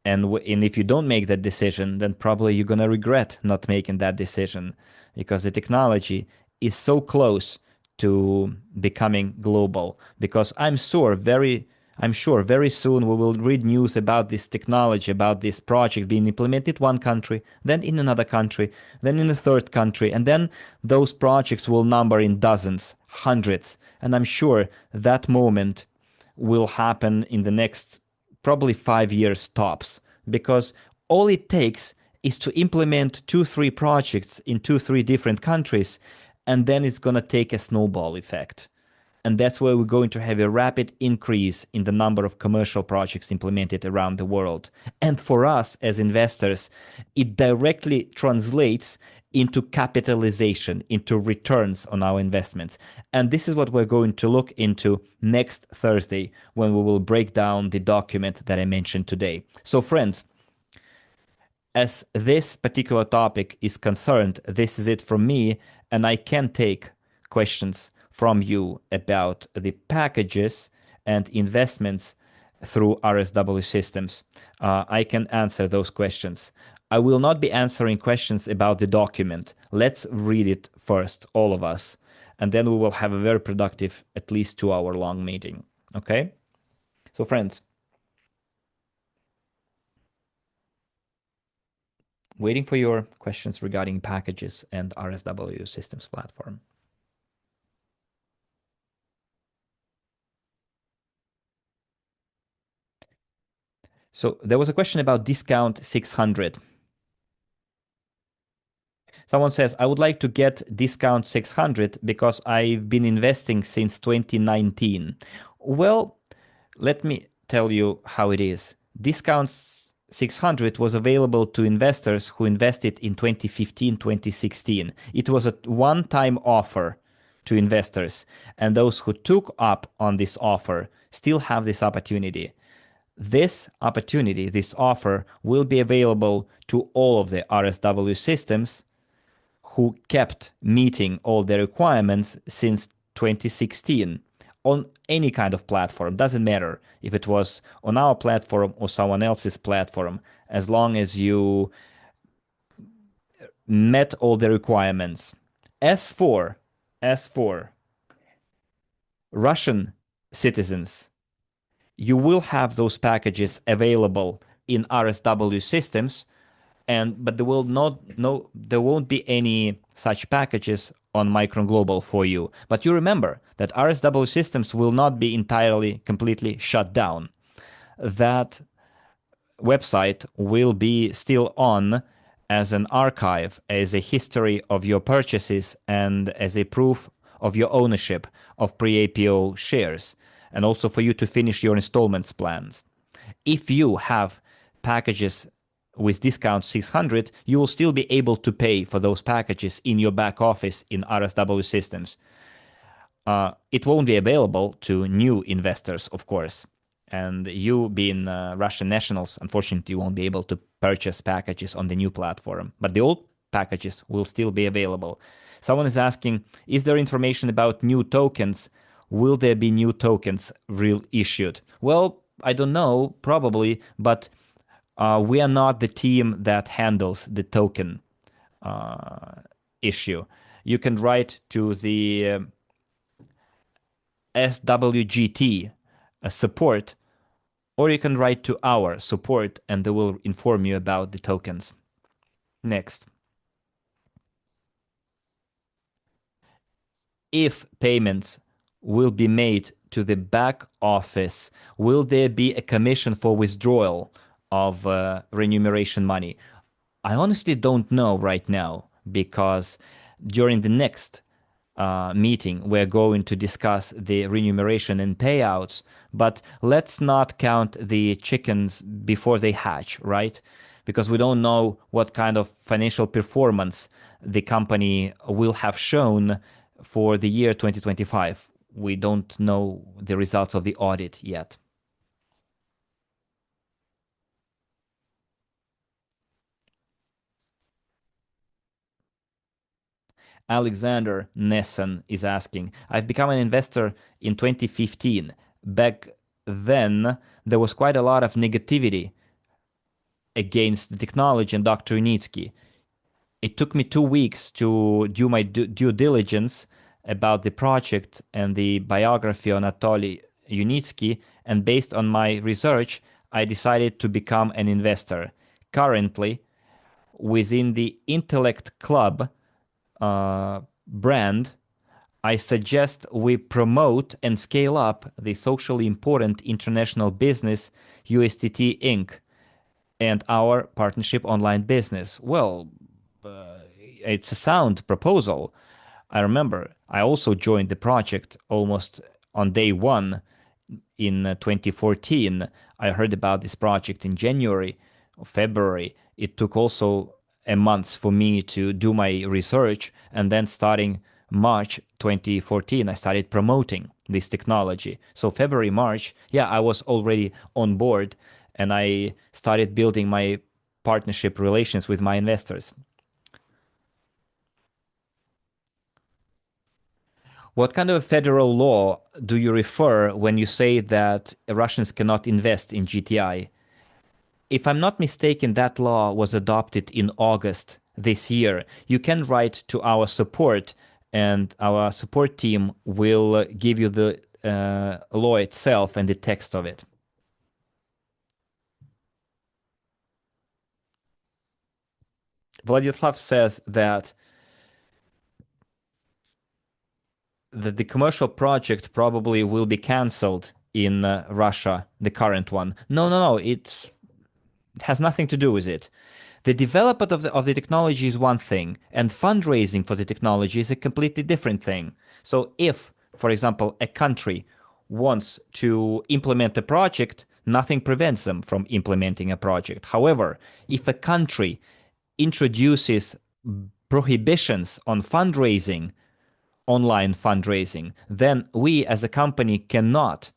And if you don't make that decision, then probably you're going to regret not making that decision because the technology is so close to becoming global. Because I'm sure very soon we will read news about this technology, about this project being implemented in one country, then in another country, then in a third country, and then those projects will number in dozens, hundreds. And I'm sure that moment will happen in the next probably 5 years tops, because all it takes is to implement 2, 3 projects in 2, 3 different countries, and then it's going to take a snowball effect. And that's where we're going to have a rapid increase in the number of commercial projects implemented around the world. And for us as investors, it directly translates into capitalization, into returns on our investments. And this is what we're going to look into next Thursday when we will break down the document that I mentioned today. So friends, as this particular topic is concerned, this is it from me, and I can take questions from you about the packages and investments through RSW systems. I can answer those questions. I will not be answering questions about the document. Let's read it first, all of us, and then we will have a very productive, at least 2 hour long meeting. Okay? So friends, waiting for your questions regarding packages and RSW systems platform. So there was a question about discount 600. Someone says, I would like to get discount 600 because I've been investing since 2019. Well, let me tell you how it is. Discount 600 was available to investors who invested in 2015, 2016. It was a one-time offer to investors, and those who took up on this offer still have this opportunity. This opportunity, this offer, will be available to all of the RSW systems who kept meeting all the requirements since 2016 on any kind of platform. Doesn't matter if it was on our platform or someone else's platform, as long as you met all the requirements. As for Russian citizens, you will have those packages available in RSW systems, but there won't be any such packages on Micron Global for you. But you remember that RSW systems will not be entirely, completely shut down. That website will be still on as an archive, as a history of your purchases, and as a proof of your ownership of pre-IPO shares, and also for you to finish your installments plans. If you have packages with discount 600, you will still be able to pay for those packages in your back office in RSW systems. It won't be available to new investors, of course. And you being Russian nationals, unfortunately, you won't be able to purchase packages on the new platform. But the old packages will still be available. Someone is asking, is there information about new tokens? Will there be new tokens issued? Well, I don't know, probably, but we are not the team that handles the token issue. You can write to the SWGT support, or you can write to our support and they will inform you about the tokens. Next. If payments will be made to the back office, will there be a commission for withdrawal of remuneration money? I honestly don't know right now because during the next meeting, we're going to discuss the remuneration and payouts, but let's not count the chickens before they hatch, right? Because we don't know what kind of financial performance the company will have shown for the year 2025. We don't know the results of the audit yet. Alexander Nesson is asking, I've become an investor in 2015. Back then, there was quite a lot of negativity against the technology and Dr. Unitsky. It took me 2 weeks to do my due diligence about the project and the biography on Anatoly Unitsky, and based on my research, I decided to become an investor. Currently, within the Intellect Club brand, I suggest we promote and scale up the socially important international business USTT Inc. and our partnership online business. Well, it's a sound proposal. I remember I also joined the project almost on day one in 2014. I heard about this project in January or February. It took also a month for me to do my research, and then starting March 2014, I started promoting this technology. So February, March, yeah, I was already on board, and I started building my partnership relations with my investors. What kind of federal law do you refer when you say that Russians cannot invest in GTI? If I'm not mistaken, that law was adopted in August this year. You can write to our support, and our support team will give you the law itself and the text of it. Vladislav says that the commercial project probably will be canceled in Russia, the current one. No, no, no. It has nothing to do with it. The development of the technology is one thing, and fundraising for the technology is a completely different thing. So, if, for example, a country wants to implement a project, nothing prevents them from implementing a project. However, if a country introduces prohibitions on fundraising, online fundraising, then we as a company cannot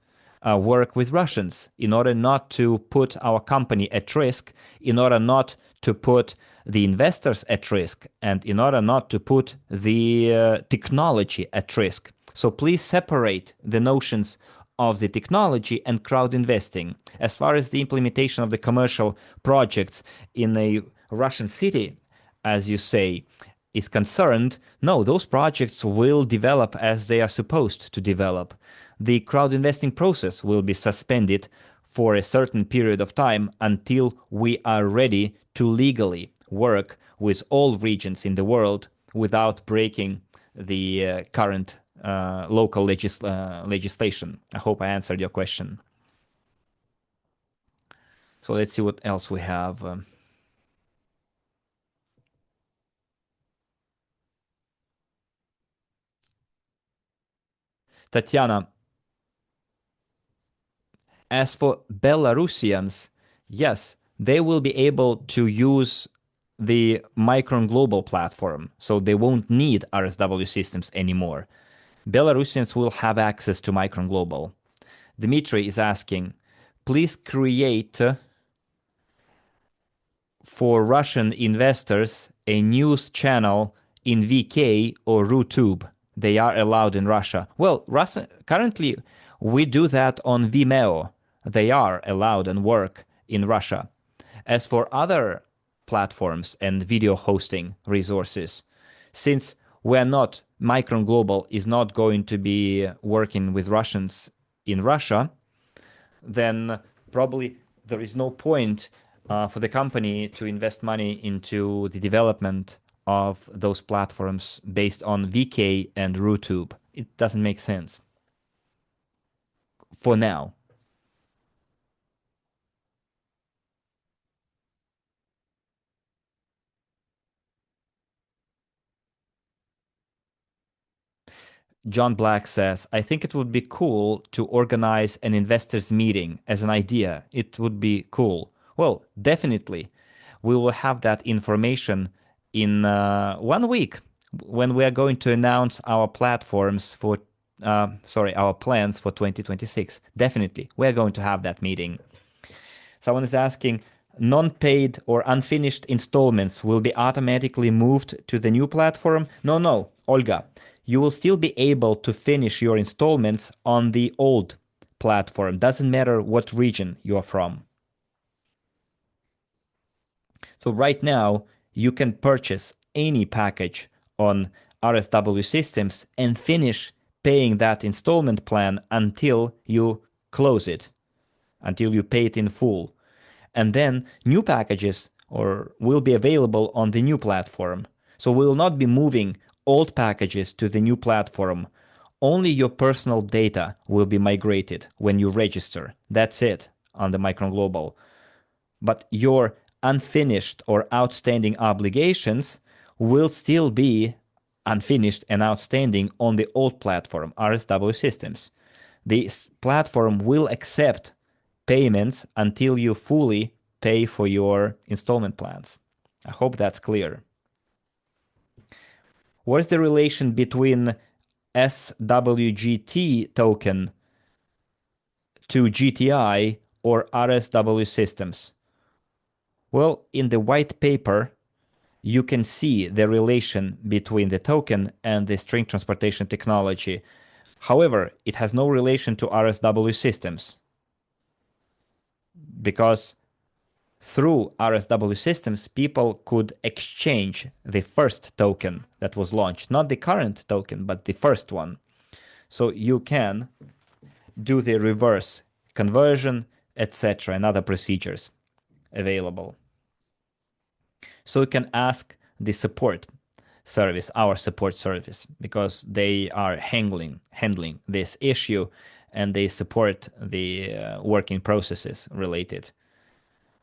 work with Russians in order not to put our company at risk, in order not to put the investors at risk, and in order not to put the technology at risk. So please separate the notions of the technology and crowd investing. As far as the implementation of the commercial projects in a Russian city, as you say, is concerned, no, those projects will develop as they are supposed to develop. The crowd investing process will be suspended for a certain period of time until we are ready to legally work with all regions in the world without breaking the current local legislation. I hope I answered your question. So let's see what else we have. Tatiana, as for Belarusians, yes, they will be able to use the Micron global platform, so they won't need RSW systems anymore. Belarusians will have access to Micron global. Dmitry is asking, please create for Russian investors a news channel in VK or RuTube. They are allowed in Russia. Well, currently we do that on Vimeo. They are allowed and work in Russia. As for other platforms and video hosting resources, since we're not, Micron Global is not going to be working with Russians in Russia, then probably there is no point for the company to invest money into the development of those platforms based on VK and RooTube. It doesn't make sense for now. John Black says, I think it would be cool to organize an investors meeting as an idea. It would be cool. Well, definitely. We will have that information in 1 week when we are going to announce our platforms for, our plans for 2026. Definitely. We're going to have that meeting. Someone is asking, non-paid or unfinished installments will be automatically moved to the new platform? No, no, Olga. You will still be able to finish your installments on the old platform. Doesn't matter what region you are from. So right now, you can purchase any package on RSW systems and finish paying that installment plan until you close it, until you pay it in full. And then new packages or will be available on the new platform. So we will not be moving old packages to the new platform. Only your personal data will be migrated when you register. That's it on the Micron Global. But your unfinished or outstanding obligations will still be unfinished and outstanding on the old platform, RSW systems. This platform will accept payments until you fully pay for your installment plans. I hope that's clear. What's the relation between SWGT token to GTI or RSW systems? Well, in the white paper, you can see the relation between the token and the string transportation technology. However, it has no relation to RSW systems because through RSW systems, people could exchange the first token that was launched, not the current token, but the first one. So you can do the reverse conversion, etc., and other procedures available. So you can ask the support service, our support service, because they are handling this issue and they support the working processes related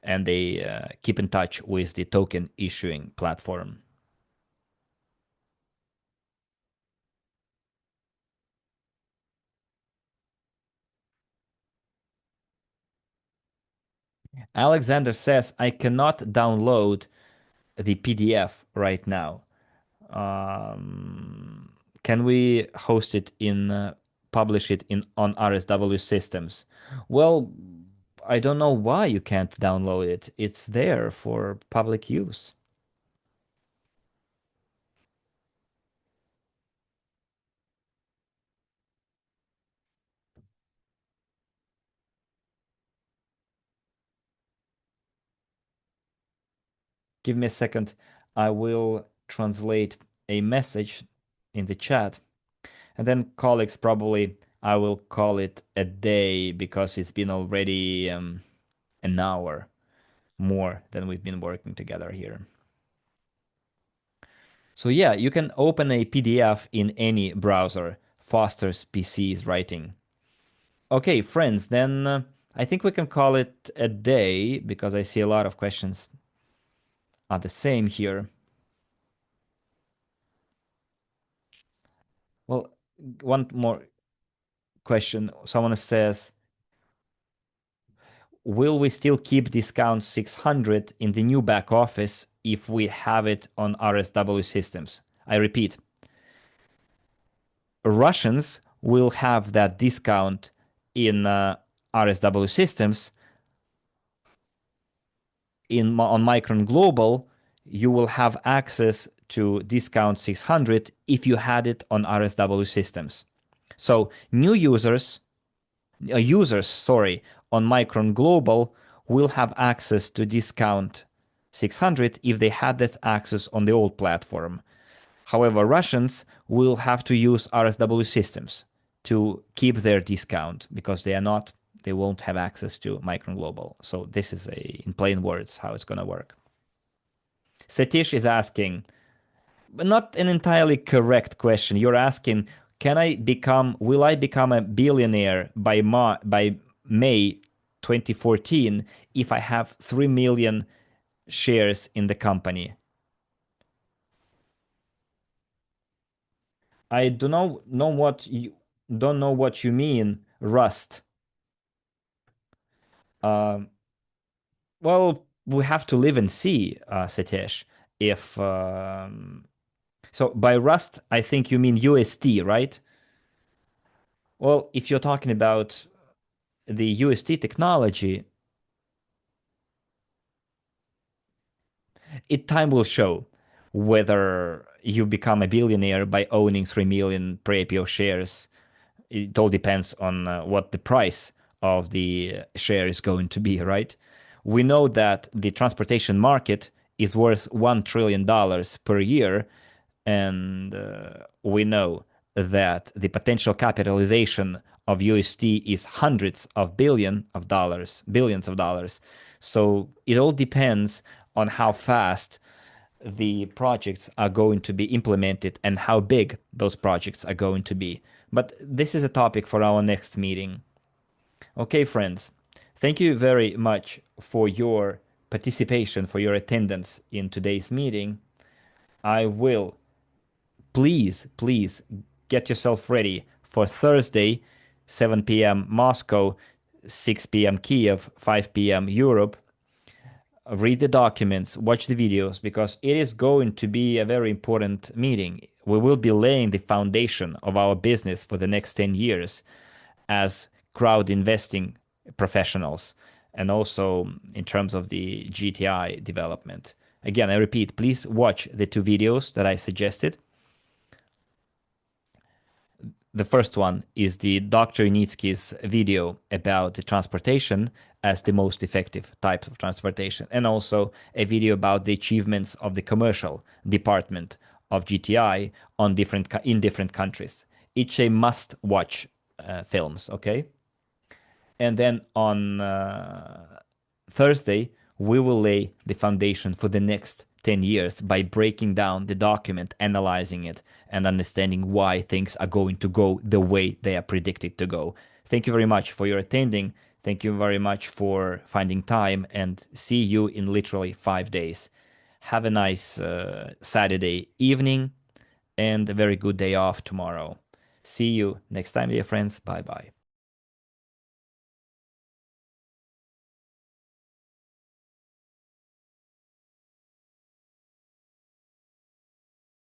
and they keep in touch with the token issuing platform. Alexander says, I cannot download the PDF right now. Can we host it in, publish it in on RSW systems? Well, I don't know why you can't download it. It's there for public use. Give me a second. I will translate a message in the chat. And then colleagues, probably I will call it a day because it's been already an hour more than we've been working together here. So yeah, you can open a PDF in any browser. Foster's PC is writing. Okay, friends, then I think we can call it a day because I see a lot of questions are the same here. Well, one more question. Someone says, will we still keep discount 600 in the new back office if we have it on RSW systems? I repeat, Russians will have that discount in RSW systems. On Micron Global, you will have access to discount 600 if you had it on RSW systems. So new users, on Micron Global will have access to discount 600 if they had that access on the old platform. However, Russians will have to use RSW systems to keep their discount because they won't have access to Micron Global. So this is in plain words how it's going to work. Satish is asking, but not an entirely correct question. You're asking, will I become a billionaire by May 2014 if I have 3 million shares in the company? I don't know what you mean, Rust. Um, well, we have to live and see, Satish. If so, by Rust, I think you mean UST, right? Well, if you're talking about the UST technology, time will show whether you become a billionaire by owning 3 million pre-IPO shares. It all depends on what the price of the share is going to be, right? We know that the transportation market is worth $1 trillion per year, and we know that the potential capitalization of UST is hundreds of billions of dollars. So it all depends on how fast the projects are going to be implemented and how big those projects are going to be. But this is a topic for our next meeting. Okay, friends, thank you very much for your participation, for your attendance in today's meeting. I will please get yourself ready for Thursday, 7 p.m. Moscow, 6 p.m. Kiev, 5 p.m. Europe. Read the documents, watch the videos, because it is going to be a very important meeting. We will be laying the foundation of our business for the next 10 years as crowd investing professionals, and also in terms of the GTI development. Again, I repeat, please watch the two videos that I suggested. The first one is the Dr. Unitsky's video about the transportation as the most effective type of transportation, and also a video about the achievements of the commercial department of GTI in different countries. Each a must-watch films, okay? And then on Thursday, we will lay the foundation for the next 10 years by breaking down the document, analyzing it, and understanding why things are going to go the way they are predicted to go. Thank you very much for your attending. Thank you very much for finding time, and see you in literally 5 days. Have a nice Saturday evening and a very good day off tomorrow. See you next time, dear friends. Bye bye.